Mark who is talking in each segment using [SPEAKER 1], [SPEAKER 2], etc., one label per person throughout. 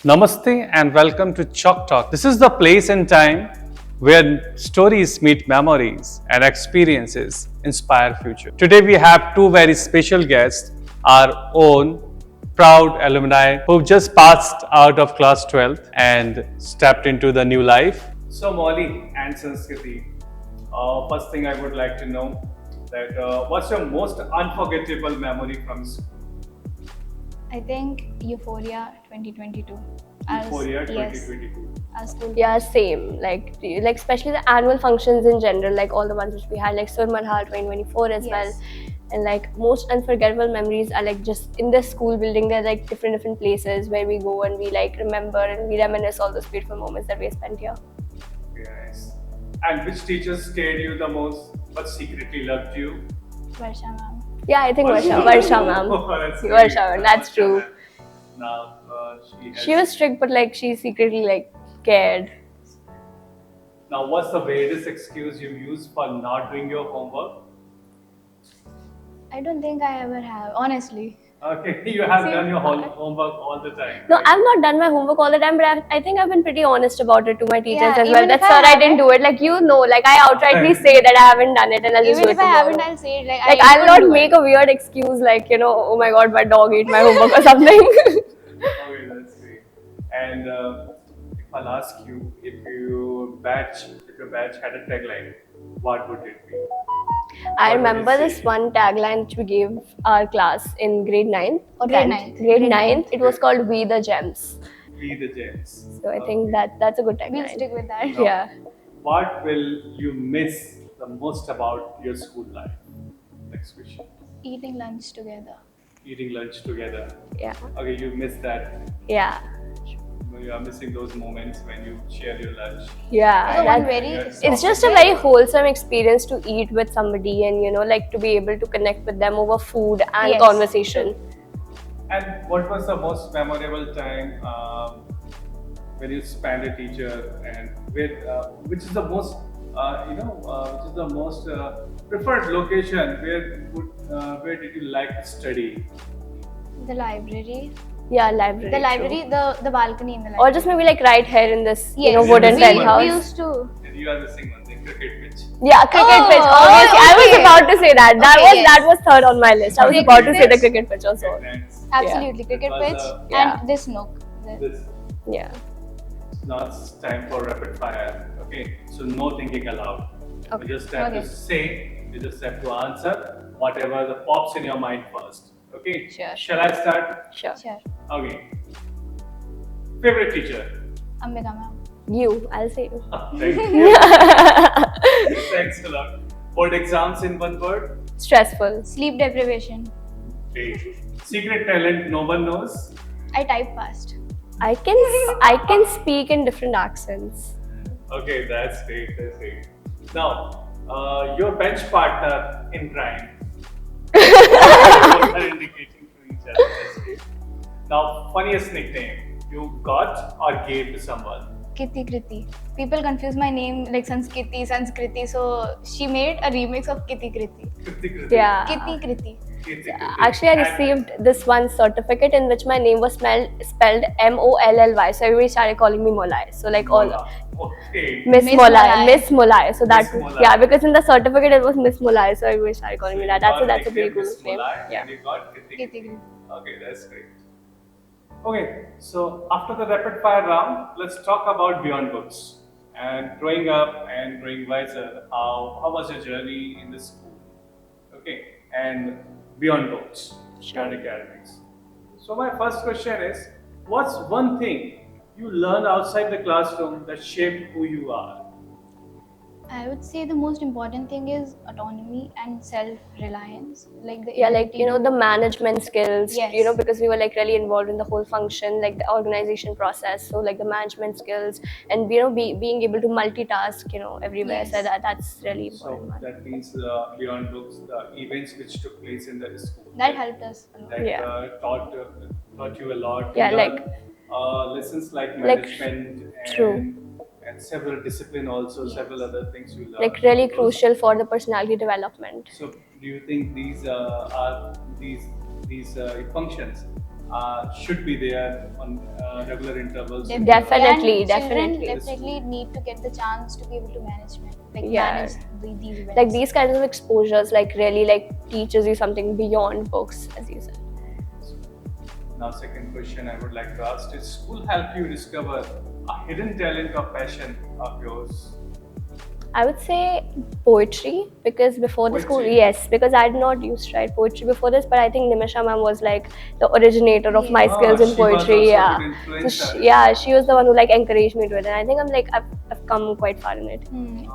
[SPEAKER 1] Namaste and welcome to Chalk Talk. This is the place and time where stories meet memories and experiences inspire future. Today we have two very special guests, our own proud alumni who've just passed out of class 12th and stepped into the new life. So Molly and Sanskriti, first thing I would like to know that what's your most unforgettable memory from school?
[SPEAKER 2] I think Euphoria 2022. As,
[SPEAKER 1] Euphoria
[SPEAKER 2] yes,
[SPEAKER 1] 2022.
[SPEAKER 2] as school.
[SPEAKER 3] Yeah, same. Like especially the annual functions in general, like all the ones which we had, like Surmarhal 2024 as
[SPEAKER 2] Yes.
[SPEAKER 3] well. And like most unforgettable memories are like just in the school building. There are like different places where we go and we like remember and we reminisce all those beautiful moments that we spent here.
[SPEAKER 1] Yes. And which teachers scared you the most but secretly loved you?
[SPEAKER 2] Varsha ma'am.
[SPEAKER 3] Yeah, I think Varsha ma'am.
[SPEAKER 1] Oh, that's
[SPEAKER 3] Varsha
[SPEAKER 1] great.
[SPEAKER 3] ma'am, that's true.
[SPEAKER 1] ma'am. Now,
[SPEAKER 3] She was strict, but like she secretly like cared.
[SPEAKER 1] Now, what's the weirdest excuse you use for not doing your homework?
[SPEAKER 2] I don't think I ever have, honestly.
[SPEAKER 1] Okay, you have
[SPEAKER 2] Same
[SPEAKER 1] done your
[SPEAKER 2] part.
[SPEAKER 1] homework all the time.
[SPEAKER 3] No,
[SPEAKER 1] right?
[SPEAKER 3] I've not done my homework all the time, but I think I've been pretty honest about it to my teachers
[SPEAKER 2] Yeah,
[SPEAKER 3] as well.
[SPEAKER 2] even
[SPEAKER 3] That
[SPEAKER 2] if
[SPEAKER 3] sir,
[SPEAKER 2] I
[SPEAKER 3] I didn't do it. Like like I outrightly say that I haven't done it, and I'll just
[SPEAKER 2] Even
[SPEAKER 3] do
[SPEAKER 2] if
[SPEAKER 3] it
[SPEAKER 2] I haven't,
[SPEAKER 3] tomorrow.
[SPEAKER 2] I'll say it. Like
[SPEAKER 3] I'll not make a weird excuse like oh my god, my dog ate my homework or something.
[SPEAKER 1] Okay, that's great. And if I'll ask you, if your batch had a tagline, what would it be?
[SPEAKER 3] I
[SPEAKER 1] What would
[SPEAKER 3] remember
[SPEAKER 1] it
[SPEAKER 3] this
[SPEAKER 1] say?
[SPEAKER 3] one tagline which we gave our class in grade 9 or
[SPEAKER 2] Grade
[SPEAKER 3] 10th.
[SPEAKER 2] ninth.
[SPEAKER 3] Grade
[SPEAKER 2] Grade
[SPEAKER 3] 9.
[SPEAKER 2] ninth.
[SPEAKER 3] It was called We the Gems.
[SPEAKER 1] Be the gems.
[SPEAKER 3] So I think that's a good tagline.
[SPEAKER 2] We'll stick with that.
[SPEAKER 1] No.
[SPEAKER 3] Yeah.
[SPEAKER 1] What will you miss the most about your school life? Next question.
[SPEAKER 2] Eating lunch together.
[SPEAKER 1] Eating lunch together.
[SPEAKER 3] Yeah.
[SPEAKER 1] Okay, you miss that.
[SPEAKER 3] Yeah.
[SPEAKER 1] You are missing those moments when you share your lunch.
[SPEAKER 3] Yeah.
[SPEAKER 2] So one
[SPEAKER 3] that's-
[SPEAKER 2] very.
[SPEAKER 3] It's just a very wholesome experience to eat with somebody and like to be able to connect with them over food and
[SPEAKER 2] Yes.
[SPEAKER 3] conversation.
[SPEAKER 1] And what was the most memorable time when you spent a teacher and which is the most which is the most preferred location where did you like to study?
[SPEAKER 2] The library.
[SPEAKER 3] Yeah, library.
[SPEAKER 2] The
[SPEAKER 3] true.
[SPEAKER 2] library, the balcony in the
[SPEAKER 3] Or
[SPEAKER 2] library.
[SPEAKER 3] just maybe like right here in this
[SPEAKER 2] Yes.
[SPEAKER 3] wooden
[SPEAKER 1] we-
[SPEAKER 3] tent
[SPEAKER 2] we
[SPEAKER 3] house.
[SPEAKER 2] used to.
[SPEAKER 1] And you are missing one thing, cricket pitch.
[SPEAKER 3] Yeah, cricket
[SPEAKER 2] Oh,
[SPEAKER 3] pitch. Obviously, I was
[SPEAKER 2] okay.
[SPEAKER 3] about to say that.
[SPEAKER 2] Okay,
[SPEAKER 3] That was third on my list. I was
[SPEAKER 2] Cricket
[SPEAKER 3] about to say the
[SPEAKER 2] pitch.
[SPEAKER 3] cricket pitch also.
[SPEAKER 1] Friends,
[SPEAKER 2] Absolutely, cricket
[SPEAKER 1] It was,
[SPEAKER 2] pitch
[SPEAKER 3] yeah.
[SPEAKER 2] and this nook.
[SPEAKER 1] this
[SPEAKER 3] Yeah.
[SPEAKER 1] now it's time for rapid fire. Okay, so no thinking aloud.
[SPEAKER 3] Okay.
[SPEAKER 1] You just have to
[SPEAKER 2] Okay.
[SPEAKER 1] say. You just have to answer whatever the pops in your mind first. Okay.
[SPEAKER 2] Sure.
[SPEAKER 1] Shall I start?
[SPEAKER 3] Sure.
[SPEAKER 2] Sure.
[SPEAKER 1] Okay. Favorite teacher?
[SPEAKER 2] Ambika ma'am.
[SPEAKER 3] You, I'll say you.
[SPEAKER 1] Thank you. Thanks a lot. Board exams in one word?
[SPEAKER 3] Stressful.
[SPEAKER 2] Sleep deprivation.
[SPEAKER 1] Great. Secret talent no one knows?
[SPEAKER 2] I type fast.
[SPEAKER 3] I can speak in different accents.
[SPEAKER 1] Okay, that's great. That's great. Now, your bench partner in crime. Both are indicating to each other. That's great. Now, funniest nickname you got or gave to someone?
[SPEAKER 2] Kitty Kriti. People confuse my name like Sanskriti, so she made a remix of Kitty Kriti.
[SPEAKER 1] Kriti.
[SPEAKER 3] Yeah.
[SPEAKER 2] Kitty Kriti.
[SPEAKER 1] Kriti.
[SPEAKER 3] Actually, I received this one certificate in which my name was spelled Molly. So everybody started calling me Molly. So like all
[SPEAKER 1] Okay.
[SPEAKER 3] Miss
[SPEAKER 2] Miss
[SPEAKER 3] Molly,
[SPEAKER 2] Molly.
[SPEAKER 3] Miss Molly. So that
[SPEAKER 1] Miss Molly.
[SPEAKER 3] yeah, because in the certificate it was Miss Molly. So everybody started calling me that.
[SPEAKER 1] So you
[SPEAKER 3] That's a
[SPEAKER 1] got
[SPEAKER 3] pretty cool
[SPEAKER 1] Miss
[SPEAKER 3] name.
[SPEAKER 1] Molly
[SPEAKER 3] Yeah.
[SPEAKER 1] and you got Kriti.
[SPEAKER 2] Kitty Kriti.
[SPEAKER 1] Okay, that's great. Okay, so after the rapid fire round, let's talk about beyond books and growing up and growing wiser. How was your journey in the school? Okay, and beyond books, beyond academics. So my first question is, what's one thing you learned outside the classroom that shaped who you are?
[SPEAKER 2] I would say the most important thing is autonomy and self-reliance. Like the
[SPEAKER 3] Yeah, like
[SPEAKER 2] ability to-
[SPEAKER 3] the management skills.
[SPEAKER 2] Yes.
[SPEAKER 3] Because we were like really involved in the whole function, like the organization process. So like the management skills and being able to multitask, everywhere.
[SPEAKER 2] Yes.
[SPEAKER 3] So that's really
[SPEAKER 1] So
[SPEAKER 3] important.
[SPEAKER 1] that means beyond books, the events which took place in the school.
[SPEAKER 2] that helped us a lot.
[SPEAKER 1] That
[SPEAKER 3] Yeah.
[SPEAKER 1] taught you a lot.
[SPEAKER 3] Yeah,
[SPEAKER 1] You
[SPEAKER 3] like-
[SPEAKER 1] learned, lessons like
[SPEAKER 3] like,
[SPEAKER 1] management
[SPEAKER 3] true.
[SPEAKER 1] and several discipline also, several other things you learn.
[SPEAKER 3] Like really crucial for the personality development.
[SPEAKER 1] So, do you think these are these functions should be there on regular intervals.
[SPEAKER 3] Definitely,
[SPEAKER 2] And children
[SPEAKER 3] definitely.
[SPEAKER 2] definitely need to get the chance to be able to
[SPEAKER 3] Yeah.
[SPEAKER 2] manage these events.
[SPEAKER 3] Like these kinds of exposures like really like teaches you something beyond books, as you said.
[SPEAKER 1] Now, second question I would like to ask: did school help you discover a hidden talent or passion of yours?
[SPEAKER 3] I would say poetry, because before the school,
[SPEAKER 1] Poetry.
[SPEAKER 3] yes, because I did not used to write poetry before this, but I think Nimisha ma'am was like the originator of my
[SPEAKER 2] Yeah.
[SPEAKER 3] skills in
[SPEAKER 1] She was
[SPEAKER 3] poetry.
[SPEAKER 1] also
[SPEAKER 3] Yeah,
[SPEAKER 1] a good influencer.
[SPEAKER 3] yeah, she was the one who like encouraged me to it, and I think I've come quite far in it.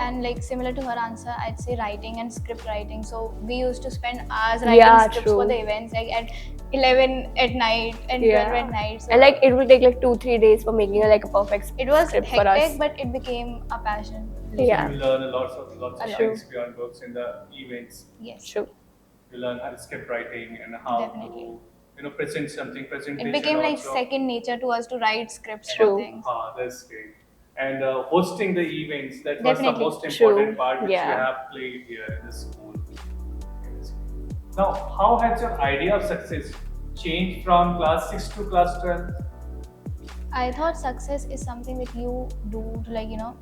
[SPEAKER 2] And like similar to her answer, I'd say writing and script writing. So we used to spend hours writing
[SPEAKER 3] Yeah,
[SPEAKER 2] scripts for
[SPEAKER 3] true.
[SPEAKER 2] the events, like at 11 at night and 12 at night. So
[SPEAKER 3] And like it will take like 2-3 days for making like a perfect
[SPEAKER 2] it was
[SPEAKER 3] script for us.
[SPEAKER 2] hectic, but it became a passion.
[SPEAKER 3] Yeah.
[SPEAKER 1] You learn lots of
[SPEAKER 3] True.
[SPEAKER 1] things beyond books in the events.
[SPEAKER 2] Yes.
[SPEAKER 3] True.
[SPEAKER 1] You learn how to script writing and how
[SPEAKER 2] Definitely.
[SPEAKER 1] to present something. Presentation
[SPEAKER 2] It became like
[SPEAKER 1] also.
[SPEAKER 2] second nature to us to write scripts
[SPEAKER 3] True.
[SPEAKER 2] for things.
[SPEAKER 1] That's great. And hosting the events, that was the
[SPEAKER 2] Definitely.
[SPEAKER 1] most
[SPEAKER 3] True.
[SPEAKER 1] important part which
[SPEAKER 3] Yeah.
[SPEAKER 1] you have played here in the school. Now, how has your idea of success changed from class 6 to class 12?
[SPEAKER 2] I thought success is something that you do to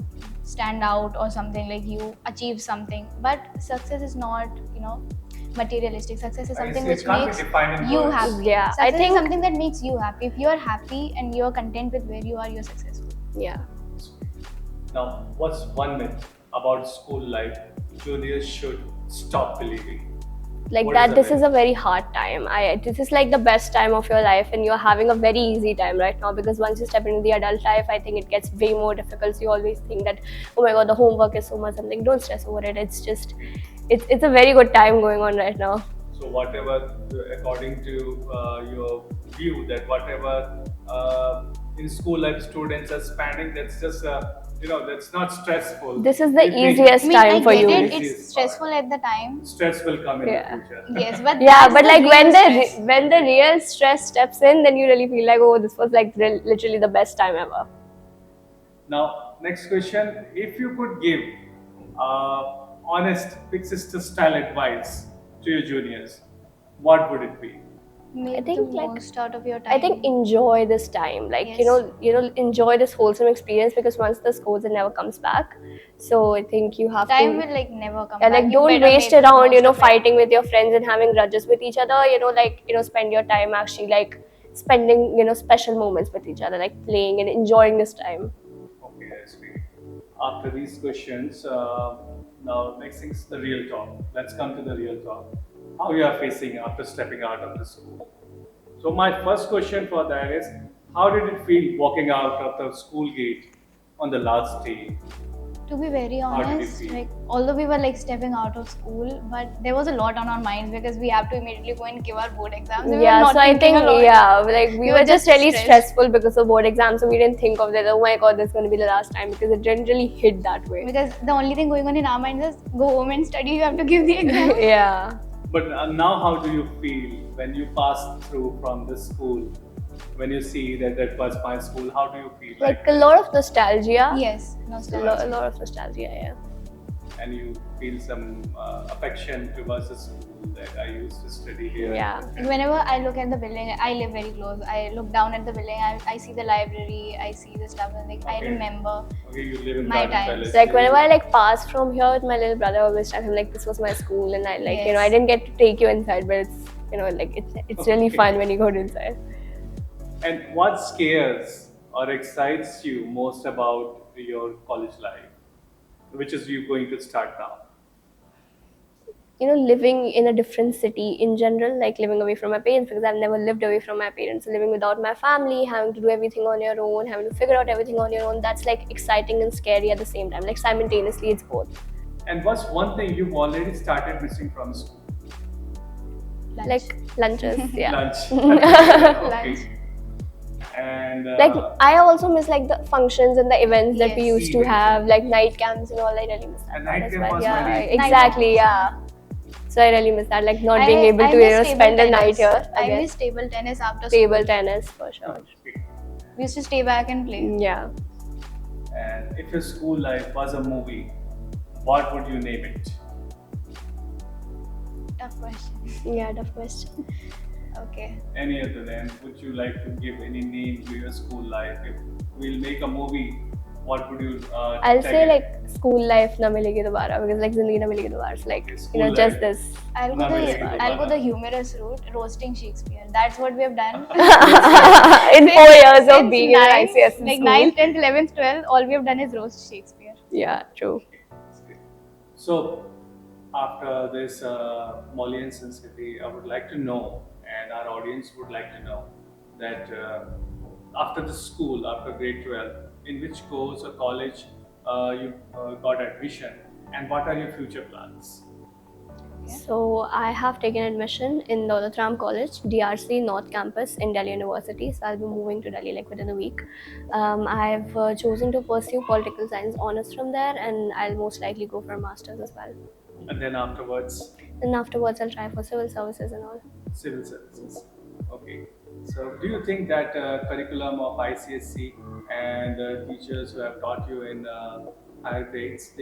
[SPEAKER 2] stand out or something, like you achieve something. But success is not materialistic. Success is something
[SPEAKER 1] It
[SPEAKER 2] which
[SPEAKER 1] can't be
[SPEAKER 2] makes
[SPEAKER 1] defined in
[SPEAKER 2] you
[SPEAKER 1] words.
[SPEAKER 2] happy.
[SPEAKER 3] Yeah, I
[SPEAKER 2] Success
[SPEAKER 3] think-
[SPEAKER 2] is something that makes you happy. If you are happy and you are content with where you are, you're successful.
[SPEAKER 3] Yeah.
[SPEAKER 1] Now, what's one myth about school life juniors should stop believing?
[SPEAKER 3] Like
[SPEAKER 1] What
[SPEAKER 3] that,
[SPEAKER 1] is
[SPEAKER 3] this
[SPEAKER 1] the
[SPEAKER 3] is a very hard time. This is like the best time of your life, and you're having a very easy time right now, because once you step into the adult life, I think it gets way more difficult. So you always think that, oh my god, the homework is so much. Something, don't stress over it. It's just, it's a very good time going on right now.
[SPEAKER 1] So whatever, according to your view, that whatever in school life students are spending, that's just that's not stressful.
[SPEAKER 3] This is the
[SPEAKER 1] It may-
[SPEAKER 3] easiest
[SPEAKER 2] I mean,
[SPEAKER 3] time
[SPEAKER 2] I
[SPEAKER 3] for
[SPEAKER 2] get
[SPEAKER 3] you.
[SPEAKER 2] it.
[SPEAKER 1] Easiest
[SPEAKER 2] It's
[SPEAKER 1] part.
[SPEAKER 2] stressful at the time.
[SPEAKER 1] Stress will come in
[SPEAKER 3] Yeah.
[SPEAKER 1] the future.
[SPEAKER 2] Yes, but
[SPEAKER 3] Yeah,
[SPEAKER 2] that's
[SPEAKER 3] but
[SPEAKER 2] the
[SPEAKER 3] like
[SPEAKER 2] real
[SPEAKER 3] when
[SPEAKER 2] stress.
[SPEAKER 3] when the real stress steps in, then you really feel like, oh, this was like literally the best time ever.
[SPEAKER 1] Now, next question: if you could give honest, big sister style advice to your juniors, what would it be?
[SPEAKER 2] Make
[SPEAKER 3] think,
[SPEAKER 2] the
[SPEAKER 3] like,
[SPEAKER 2] most out of your time.
[SPEAKER 3] I think enjoy this time, like
[SPEAKER 2] Yes.
[SPEAKER 3] enjoy this wholesome experience, because once this goes, it never comes back. So I think you have
[SPEAKER 2] time
[SPEAKER 3] to.
[SPEAKER 2] will never come
[SPEAKER 3] Yeah,
[SPEAKER 2] back.
[SPEAKER 3] like
[SPEAKER 2] You
[SPEAKER 3] don't
[SPEAKER 2] better
[SPEAKER 3] waste
[SPEAKER 2] make
[SPEAKER 3] around,
[SPEAKER 2] most of it.
[SPEAKER 3] fighting with your friends and having grudges with each other. Spend your time actually like spending, special moments with each other, like playing and enjoying this time.
[SPEAKER 1] Okay, that's great. After these questions, now next thing's the real talk. Let's come to the real talk. How you are facing after stepping out of the school. So my first question for that is, how did it feel walking out of the school gate on the last day?
[SPEAKER 2] To be very
[SPEAKER 1] How did you
[SPEAKER 2] honest,
[SPEAKER 1] feel?
[SPEAKER 2] although we were stepping out of school, but there was a lot on our minds because we have to immediately go and give our board exams. We were
[SPEAKER 3] Yeah,
[SPEAKER 2] not
[SPEAKER 3] so I
[SPEAKER 2] thinking
[SPEAKER 3] think
[SPEAKER 2] a lot.
[SPEAKER 3] like we
[SPEAKER 2] We
[SPEAKER 3] were
[SPEAKER 2] were
[SPEAKER 3] just
[SPEAKER 2] just
[SPEAKER 3] really
[SPEAKER 2] stressed.
[SPEAKER 3] stressful because of board exams, so we didn't think of that. Oh my god, this is going to be the last time, because it didn't really hit that way.
[SPEAKER 2] Because the only thing going on in our minds is go home and study. You have to give the exam.
[SPEAKER 3] Yeah.
[SPEAKER 1] But now, how do you feel when you pass through from this school? When you see that was my school, how do you feel?
[SPEAKER 3] Like a lot of nostalgia.
[SPEAKER 2] Yes,
[SPEAKER 3] A
[SPEAKER 2] nostalgia.
[SPEAKER 3] lot of nostalgia, yeah.
[SPEAKER 1] And you feel some affection towards the school that I used to study here.
[SPEAKER 3] Yeah.
[SPEAKER 2] Whenever I look at the building, I live very close. I look down at the building. I see the library. I see the stuff, and I
[SPEAKER 1] Okay.
[SPEAKER 2] remember.
[SPEAKER 1] Okay, you live in
[SPEAKER 2] My
[SPEAKER 1] Garden
[SPEAKER 2] times.
[SPEAKER 1] Palace.
[SPEAKER 3] Like whenever I pass from here with my little brother, I always tell him like this was my school, and I
[SPEAKER 2] Yes.
[SPEAKER 3] I didn't get to take you inside, but it's really
[SPEAKER 1] Okay.
[SPEAKER 3] fun when you go inside.
[SPEAKER 1] And what scares or excites you most about your college life, which is you going to start now?
[SPEAKER 3] Living in a different city in general, like living away from my parents, because I've never lived away from my parents. So living without my family, having to do everything on your own, having to figure out everything on your own, that's like exciting and scary at the same time. Like simultaneously, it's both.
[SPEAKER 1] And what's one thing you've already started missing from school?
[SPEAKER 2] Lunch.
[SPEAKER 3] Like lunches, yeah.
[SPEAKER 1] Lunch. Okay.
[SPEAKER 2] Lunch.
[SPEAKER 1] And
[SPEAKER 3] Like I also miss like the functions and the events that we
[SPEAKER 2] Yes.
[SPEAKER 3] used to have, like night camps and all. I really miss that
[SPEAKER 1] And
[SPEAKER 3] part
[SPEAKER 1] night
[SPEAKER 3] as
[SPEAKER 1] camp
[SPEAKER 3] well.
[SPEAKER 1] was
[SPEAKER 3] Yeah,
[SPEAKER 1] very-
[SPEAKER 3] exactly. Yeah. So I really miss that, like not
[SPEAKER 2] I-
[SPEAKER 3] being able
[SPEAKER 2] I
[SPEAKER 3] to
[SPEAKER 2] miss table
[SPEAKER 3] spend a night
[SPEAKER 2] tennis.
[SPEAKER 3] here.
[SPEAKER 2] I
[SPEAKER 3] again.
[SPEAKER 2] miss table tennis after
[SPEAKER 3] Table
[SPEAKER 2] school.
[SPEAKER 3] tennis for sure.
[SPEAKER 1] okay.
[SPEAKER 2] We used to stay back and play.
[SPEAKER 3] Yeah.
[SPEAKER 1] And if your school life was a movie, what would you name it?
[SPEAKER 2] Tough question.
[SPEAKER 3] Yeah, tough question.
[SPEAKER 2] Okay.
[SPEAKER 1] Any other name? Would you like to give any name to your school life? If we'll make a movie, what would you
[SPEAKER 3] I'll
[SPEAKER 1] tag
[SPEAKER 3] say
[SPEAKER 1] it?
[SPEAKER 3] like school life na milegi dobara, because like zindagi na milegi dobara. So like
[SPEAKER 1] Okay,
[SPEAKER 3] you
[SPEAKER 1] school
[SPEAKER 3] know, just
[SPEAKER 1] life.
[SPEAKER 3] this.
[SPEAKER 2] I'll
[SPEAKER 1] Na
[SPEAKER 2] go
[SPEAKER 1] milegi
[SPEAKER 2] the
[SPEAKER 1] dobara.
[SPEAKER 2] I'll go the humorous route, roasting Shakespeare. That's what we have done.
[SPEAKER 3] In 4 years of
[SPEAKER 2] Since
[SPEAKER 3] being in an
[SPEAKER 2] ninth,
[SPEAKER 3] ICSE
[SPEAKER 2] like
[SPEAKER 3] school.
[SPEAKER 2] 9th, 10th, 11th, 12th, all we have done is roast Shakespeare.
[SPEAKER 3] Yeah, true.
[SPEAKER 1] Okay, that's great. So, after this Molly and Sanskriti, I would like to know, and our audience would like to know, that after the school, after grade 12, in which course or college you got admission, and what are your future plans?
[SPEAKER 3] So I have taken admission in Dolathram College, DRC North Campus in Delhi University. So I'll be moving to Delhi like within a week. I've chosen to pursue political science honors from there, and I'll most likely go for a master's as well.
[SPEAKER 1] And then afterwards,
[SPEAKER 3] Then afterwards, I'll try for civil services and all.
[SPEAKER 1] civil services. Okay. So, do you think that curriculum of ICSC and teachers who have taught you in higher grades,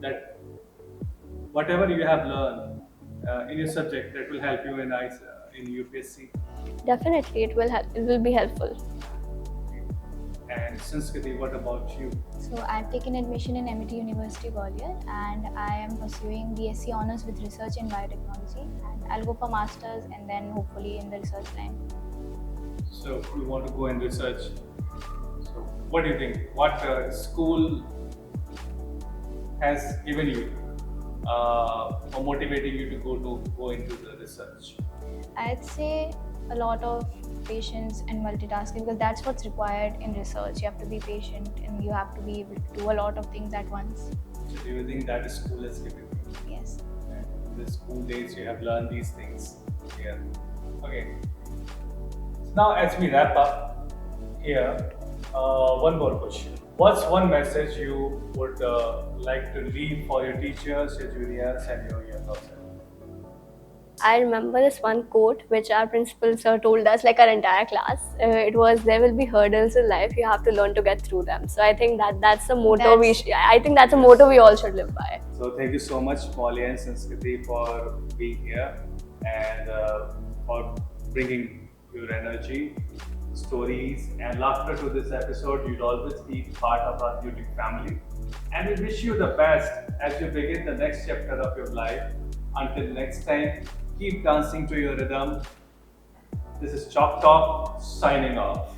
[SPEAKER 1] that whatever you have learned in your subject, that will help you in UPSC?
[SPEAKER 3] Definitely, it will help. It will be helpful.
[SPEAKER 1] And Sanskriti, what about you?
[SPEAKER 2] So I've taken admission in MIT University Gwalior, and I am pursuing BSc honors with research in biotechnology, and I'll go for masters and then hopefully in the research line.
[SPEAKER 1] So, you want to go and research. So, what do you think? What school has given you or motivating you to go into the research?
[SPEAKER 2] I'd say a lot of patience and multitasking, because that's what's required in research. You have to be patient and you have to be able to do a lot of things at once.
[SPEAKER 1] So, do you think that the school has given you?
[SPEAKER 2] Yes.
[SPEAKER 1] And in the school days, you have learned these things here. Okay. So now, as we wrap up here, one more question. What's one message you would like to leave for your teachers, your juniors, and your younger self?
[SPEAKER 3] I remember this one quote which our principal sir told us, like our entire class. It was, "There will be hurdles in life. You have to learn to get through them." So I think that's the motto I think that's a motto we all should live by.
[SPEAKER 1] So thank you so much, Molly and Sanskriti, for being here and for bringing your energy, stories, and laughter to this episode. You'll always be part of our YouTube family. And we wish you the best as you begin the next chapter of your life. Until next time, keep dancing to your rhythm. This is Chalk Talk signing off.